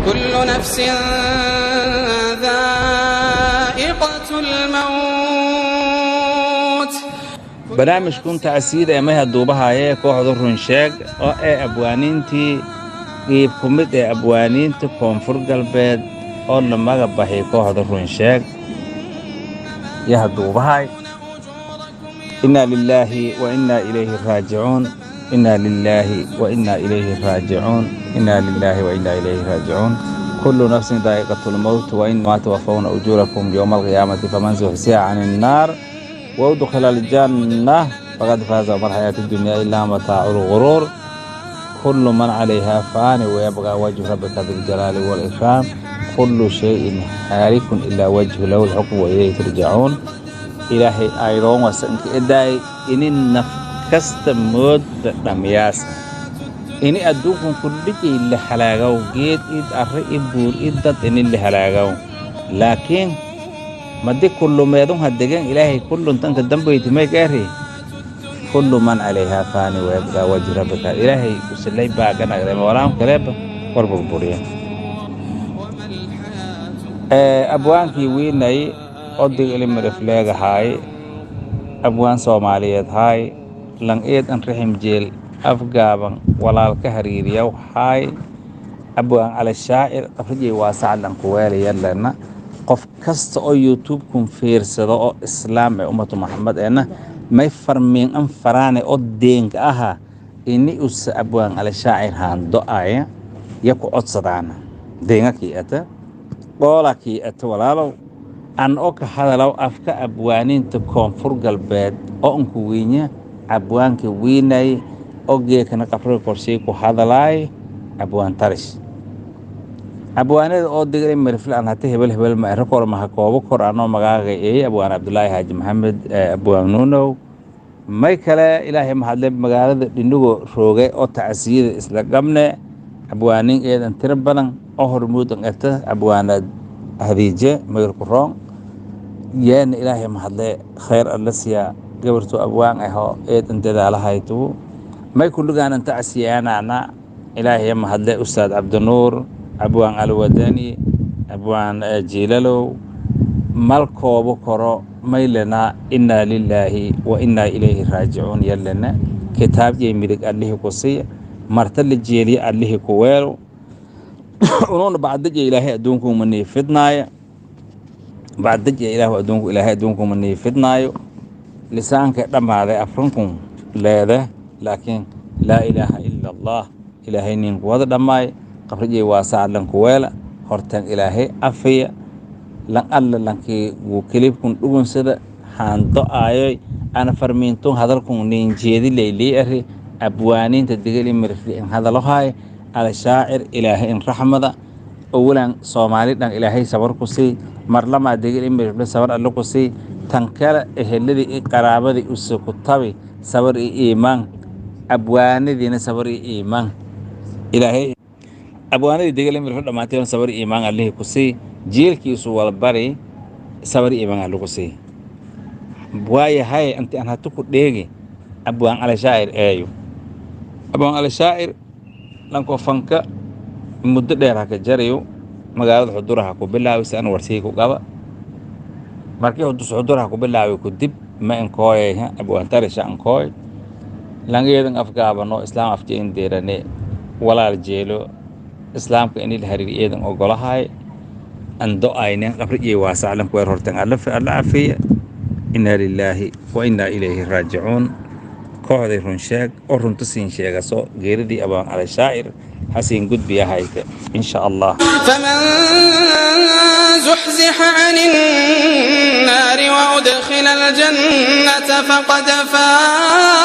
كل نفس ذائقة الموت. barnaamijkun tacsiida ee mayha duubahaayee kooxda runsheeg oo ee abwaaniintii qiib ku mid ee abwaaniinta koonfur galbeed oo la maga baxay kooxda runsheeg yaha duubahaay innaa lilaahi wa innaa ilayhi raajicuun innaa lilaahi wa innaa ilayhi raajicuun innaa lilaahi wa innaa ilayhi raajicuun kullu nafsin daa'iqatul mawt wa innamaa tuwaffawna ujuurakum yawma alqiyaamati faman zuhziha 'anil naar وادخل الجنة فقد فاز. وما الحياة الدنيا إلا متاع الغرور. كل من عليها فان ويبقى وجه ربك ذو الجلال والإكرام. كل شيء هالك إلا وجه له الحكم وإليه ترجعون. إلهي أيضا وسنك إداي إني نفكست مود دمياس إني أدوكم كل شيء اللي حلاقوا جيت إد أرئ بور إدت إني اللي حلاقوا لكن مدي كل ما يدوم هالدجان إلهي كل تنك الدم بيتمي كاري. كل من عليها فاني ويبقى وجه ربك إلهي وسلي باقنا غير ورام كلاب قرب البورية. أبوان في ويناي أدي إلي مرفلاق هاي أبوان صوماليات هاي لان إيد أن رحم جيل أفقابا ولا الكهريريا هاي أبوان على الشاعر أفرجي واسع لان قوالي يلنا qof kasta oo YouTube-kun fiirsado oo islaam ee ummadu Muhammad eena may farmiin an faraane oo deenka aha ini us abwaan ala shaacir haan do'aya yaku codsadaana deenkii ata boolakii ata walaalow an oo ka hadalaw afka abwaaninta koonfur galbeed oo unku wiinya abwaanka wiinay oo geekana qafro korshay ku hadalay abwaan tarish abwaanada oo digay marfil hata hebel ma rekoor ma koobo qorano magaaga ee abwaan Abdullaahi Haaji Maxamed abwaan Nuunow may kale ilaahay ma hadlay magaalada dhindhigo roogay oo tacsiida isla qabne abwaanin eedan tir badan oo hormuudan ata abwaanad hadiije mayr ku roon yeen ilaahay ma hadlay khayr allasiya gabartu abwaan ah eedan dadaalahaytu may kullugaan tacsiyaana ilaahay ma hadlay ustaad Abdunuur abwaan alwadani abwaan jiilalow malkoobo koro maylana inna lillahi wa inna ilayhi raajicuun yallana kitaab jey midig allihi ku siiya marta la jeeliya allihi ku weelo unuuna bacdaje ilaahay adduunku manii fidnaaya bacdaje ilaahay adduunku manii fidnaayo lisaanka dhammaaday afrankun leeda laakiin laa ilaaha ila allah ilaahay ninku wada dhammaay qabrije waasaa lan kuweela hortan ilaahay afiya lan alla lankii uu kilibkun dhugunsada haando aayay ana farmiintun hadalkun nin jeedi leeyleeyari abwaaninta digali mirfi in hadalahay ala shaacir ilaahay in rahmada awalan Soomaali dhan ilaahay sabar ku sii marlama digali mirfi sabar alla ku sii tankala eheladi qaraabadi usu tabi sabar iimaan abwaanidina sabar iimaan ilaahay abwaanadii degal in rafada maateen sabar iimaan Allah ku sii jeelkiisu wal bari sabar iimaan Allah ku sii waayahay anti aan hatu ku dheegi abwaan ala shaa'ir eeyo abwaan ala shaa'ir lanko fanka muddo dheer ka jarayo magaalada xuduraha ku bilaaway san warsii ku qaba markii uu xuduraha ku bilaaway ku dib ma in kooyay abwaan tarisha an kooy langeedan afgaabano islaam afjeen deerane walaal jeelo islaamka in la hariir eedan ogolahay ando ayna qabriyay waasaalan ku hortan alla afiya inna lillahi wa inna ilayhi raaji'un kooxday run sheeg oo runta siin sheegaso geeridii abaan ala shaa'ir حسين قد بيا هايك إن شاء الله. فمن زحزح عن النار وأدخل الجنة فقد فاز.